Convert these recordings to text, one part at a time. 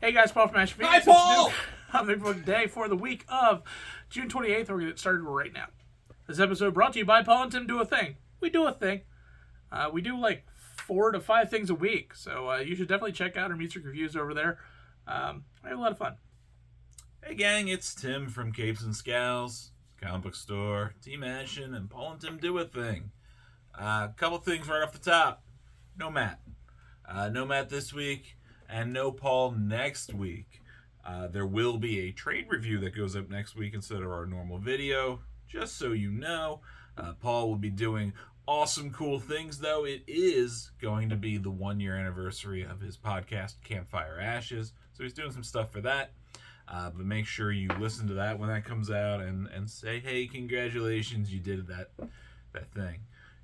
Hey guys, Paul from Ashen. Hi, Paul! I'm the book day for the week of June 28th. We're going to get started right now. This episode brought to you by Paul and Tim Do a Thing. We do a thing. We do like 4 to 5 things a week, so you should definitely check out our music reviews over there. I have a lot of fun. Hey gang, it's Tim from Capes and Scowls, comic book store, Team Ashen, and Paul and Tim Do a Thing. A couple things right off the top. No Matt. No Matt this week, and no Paul next week. There will be a trade review that goes up next week instead of our normal video. Just so you know, Paul will be doing awesome, cool things, though. It is going to be the 1-year anniversary of his podcast, CAMPFIRE Ashes. So he's doing some stuff for that. But make sure you listen to that when that comes out and say, hey, congratulations, you did that thing.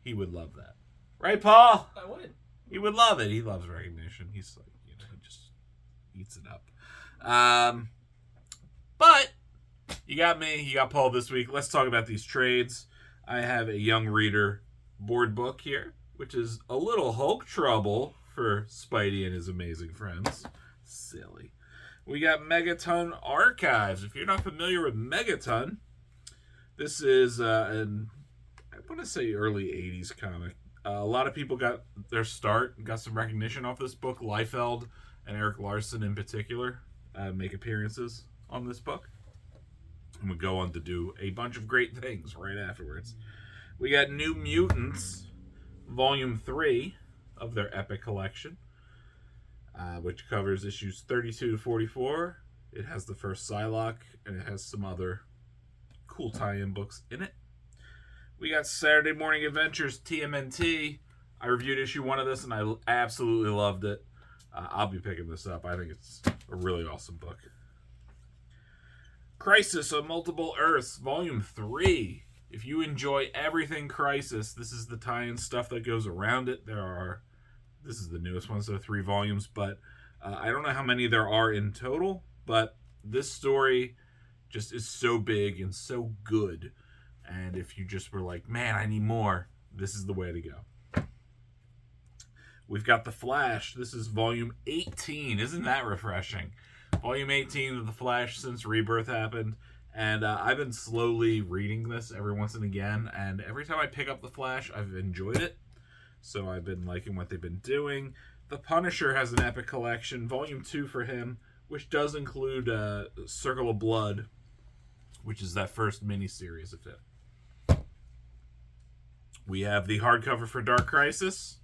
He would love that. Right, Paul? I would. He would love it. He loves recognition. He's like, he just eats it up. But you got me. You got Paul this week. Let's talk about these trades. I have a young reader board book here, which is a little Hulk trouble for Spidey and his amazing friends. Silly. We got Megaton Archives. If you're not familiar with Megaton, this is I want to say early 80s comic. A lot of people got their start, got some recognition off this book. Liefeld and Eric Larson in particular make appearances on this book. And we go on to do a bunch of great things right afterwards. We got New Mutants, Volume 3 of their Epic Collection, which covers issues 32 to 44. It has the first Psylocke, and it has some other cool tie-in books in it. We got Saturday Morning Adventures, TMNT. I reviewed issue 1 of this, and I absolutely loved it. I'll be picking this up. I think it's a really awesome book. Crisis on Multiple Earths, Volume 3. If you enjoy everything Crisis, this is the tie-in stuff that goes around it. This is the newest one, so 3 volumes, but I don't know how many there are in total, but this story just is so big and so good. And if you just were like, man, I need more, this is the way to go. We've got The Flash. This is volume 18. Isn't that refreshing? Volume 18 of The Flash since Rebirth happened. And I've been slowly reading this every once and again. And every time I pick up The Flash, I've enjoyed it. So I've been liking what they've been doing. The Punisher has an epic collection. Volume 2 for him, which does include Circle of Blood, which is that first miniseries of him. We have the hardcover for Dark Crisis.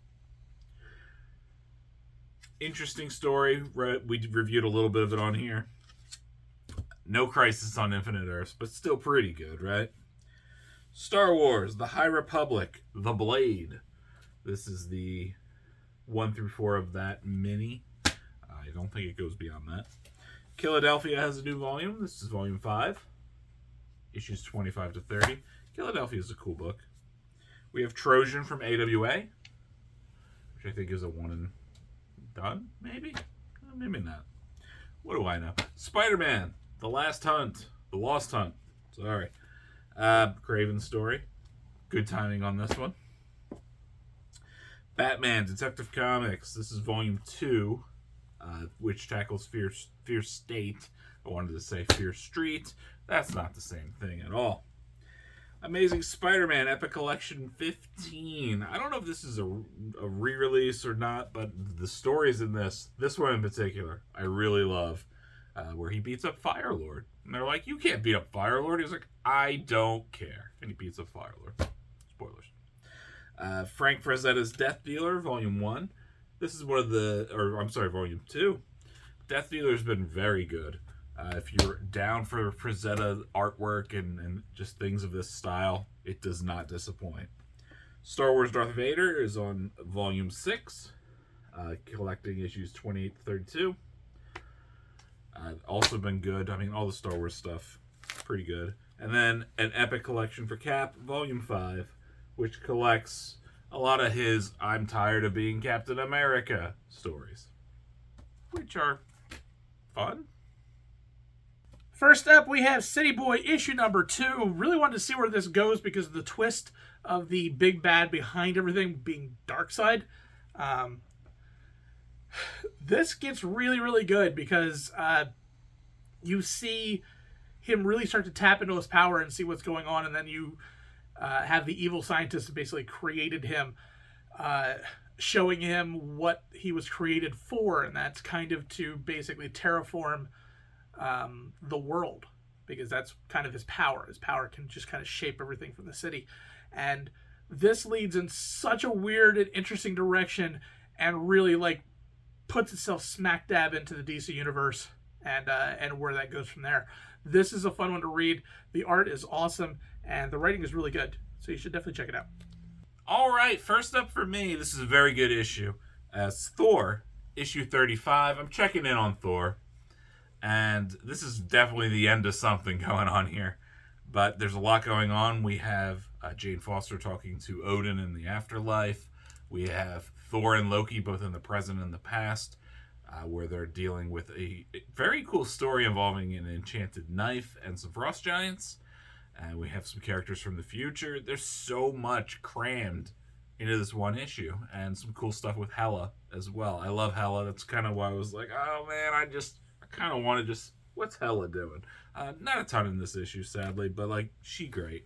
Interesting story. We reviewed a little bit of it on here. No Crisis on Infinite Earths, but still pretty good, right? Star Wars, The High Republic, The Blade. This is the 1 through 4 of that mini. I don't think it goes beyond that. Philadelphia has a new volume. This is volume 5. Issues 25 to 30. Philadelphia is a cool book. We have Trojan from AWA, which I think is a one and done, maybe? Maybe not. What do I know? Spider-Man, The Last Hunt. The Lost Hunt. Sorry. Craven's story. Good timing on this one. Batman, Detective Comics. This is volume 2, which tackles Fear State. I wanted to say Fear Street. That's not the same thing at all. Amazing Spider-Man Epic Collection 15. I don't know if this is a re-release or not, but the stories in this one in particular, I really love, where he beats up Firelord. And they're like, you can't beat up Firelord. He's like, I don't care. And he beats up Firelord. Spoilers. Frank Frazetta's Death Dealer, Volume 1. This is Volume 2. Death Dealer's been very good. If you're down for Frazetta artwork and just things of this style, it does not disappoint. Star Wars Darth Vader is on Volume 6, collecting issues 28 to 32. Also been good. I mean, all the Star Wars stuff, pretty good. And then an epic collection for Cap, Volume 5, which collects a lot of his I'm tired of being Captain America stories, which are fun. First up, we have City Boy issue number 2. Really wanted to see where this goes because of the twist of the big bad behind everything being Darkseid. This gets really, really good because you see him really start to tap into his power and see what's going on, and then you have the evil scientist who basically created him, showing him what he was created for, and that's kind of to basically terraform the world, because that's kind of his power. His power can just kind of shape everything from the city. And this leads in such a weird and interesting direction and really like puts itself smack dab into the DC universe and where that goes from there. This is a fun one to read. The art is awesome and the writing is really good. So you should definitely check it out. All right, first up for me, this is a very good issue. As Thor, issue 35. I'm checking in on Thor. And this is definitely the end of something going on here. But there's a lot going on. We have Jane Foster talking to Odin in the afterlife. We have Thor and Loki both in the present and the past, where they're dealing with a very cool story involving an enchanted knife and some frost giants. And we have some characters from the future. There's so much crammed into this one issue. And some cool stuff with Hela as well. I love Hela. That's kind of why I was like, oh man, I kind of want to just, what's Hela doing? Not a ton in this issue, sadly, but like, she great.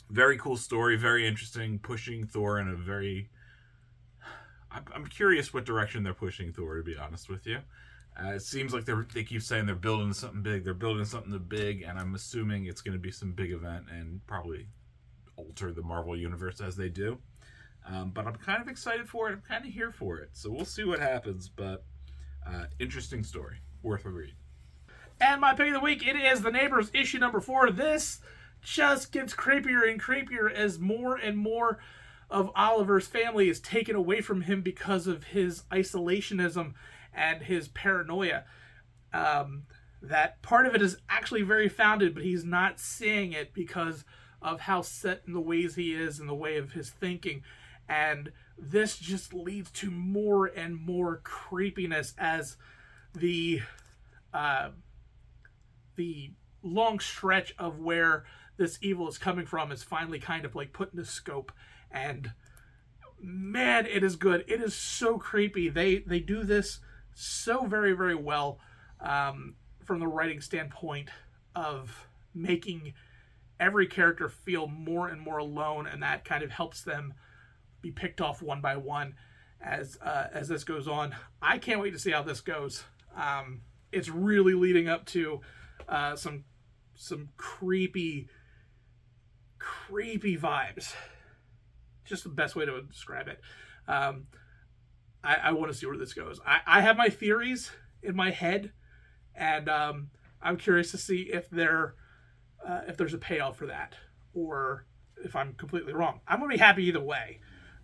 Very cool story, very interesting, pushing Thor in a very... I'm curious what direction they're pushing Thor, to be honest with you. It seems like they keep saying they're building something big, and I'm assuming it's going to be some big event and probably alter the Marvel Universe as they do. But I'm kind of excited for it. I'm kind of here for it. So we'll see what happens, but interesting story. Worth a read. And my pick of the week, it is The Neighbors, issue number 4. This just gets creepier and creepier as more and more of Oliver's family is taken away from him because of his isolationism and his paranoia. That part of it is actually very founded, but he's not seeing it because of how set in the ways he is and the way of his thinking. And this just leads to more and more creepiness as the long stretch of where this evil is coming from is finally kind of like put into scope. And man, it is good. It is so creepy. They do this so very, very well from the writing standpoint of making every character feel more and more alone, and that kind of helps them be picked off one by one as this goes on. I can't wait to see how this goes. It's really leading up to some creepy vibes. Just the best way to describe it. I want to see where this goes. I have my theories in my head, and I'm curious to see if there's a payoff for that, or if I'm completely wrong. I'm gonna be happy either way,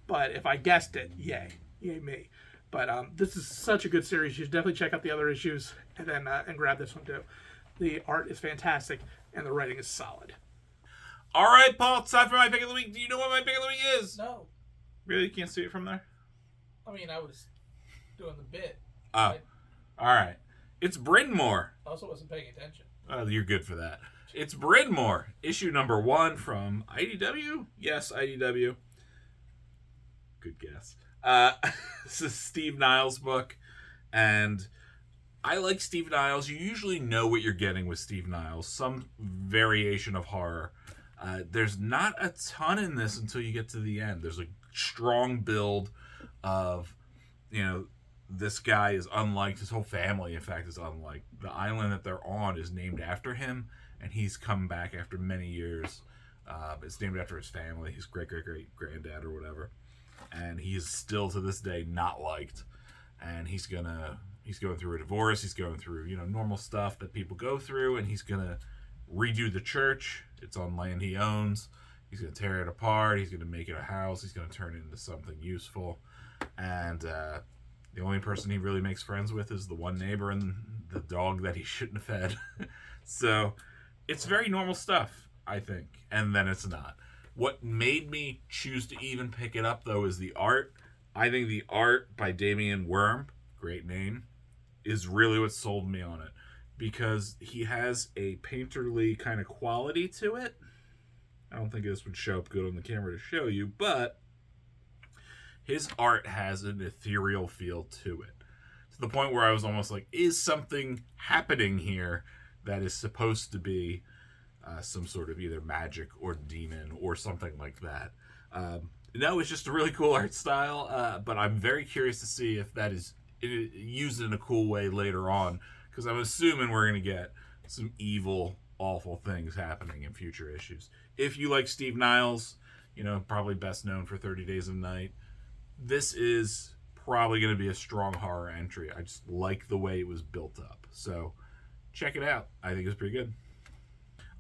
but if I guessed it, yay me. But this is such a good series. You should definitely check out the other issues and then and grab this one too. The art is fantastic and the writing is solid. All right, Paul, it's time for my pick of the week. Do you know what my pick of the week is? No. Really? You can't see it from there? I mean, I was doing the bit. Oh, all right. It's Brynmore. I also wasn't paying attention. Oh, you're good for that. It's Brynmore, issue number 1 from IDW? Yes, IDW. Good guess. This is Steve Niles' book, and I like Steve Niles. You usually know what you're getting with Steve Niles, some variation of horror. There's not a ton in this until you get to the end. There's a strong build of, this guy is unliked. His whole family, in fact, is unliked. The island that they're on is named after him, and he's come back after many years. It's named after his family, his great-great-great-granddad or whatever. And he is still, to this day, not liked. And he's going through a divorce. He's going through, normal stuff that people go through, and he's going to redo the church. It's on land he owns. He's going to tear it apart. He's going to make it a house. He's going to turn it into something useful. And the only person he really makes friends with is the one neighbor and the dog that he shouldn't have fed. So it's very normal stuff, I think. And then it's not. What made me choose to even pick it up, though, is the art. I think the art by Damian Worm, great name, is really what sold me on it. Because he has a painterly kind of quality to it. I don't think this would show up good on the camera to show you, but his art has an ethereal feel to it. To the point where I was almost like, is something happening here that is supposed to be some sort of either magic or demon or something like that. No, it's just a really cool art style, but I'm very curious to see if that is used in a cool way later on, because I'm assuming we're going to get some evil, awful things happening in future issues. If you like Steve Niles, probably best known for 30 Days of Night, this is probably going to be a strong horror entry. I just like the way it was built up. So check it out. I think it's pretty good.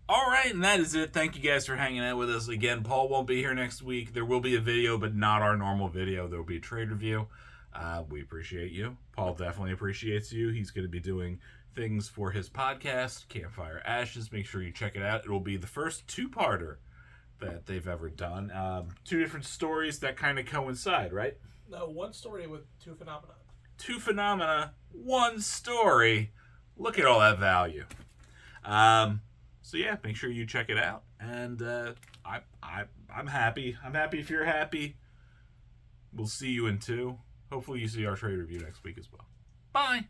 All right, and that is it. Thank you guys for hanging out with us. Again, Paul won't be here next week. There will be a video, but not our normal video. There will be a trade review. We appreciate you. Paul definitely appreciates you. He's going to be doing things for his podcast, Campfire Ashes. Make sure you check it out. It will be the first two-parter that they've ever done. Two different stories that kind of coincide, right? No, one story with two phenomena. Two phenomena, one story. Look at all that value. So yeah, make sure you check it out. And I'm happy. I'm happy if you're happy. We'll see you in 2. Hopefully you see our trade review next week as well. Bye.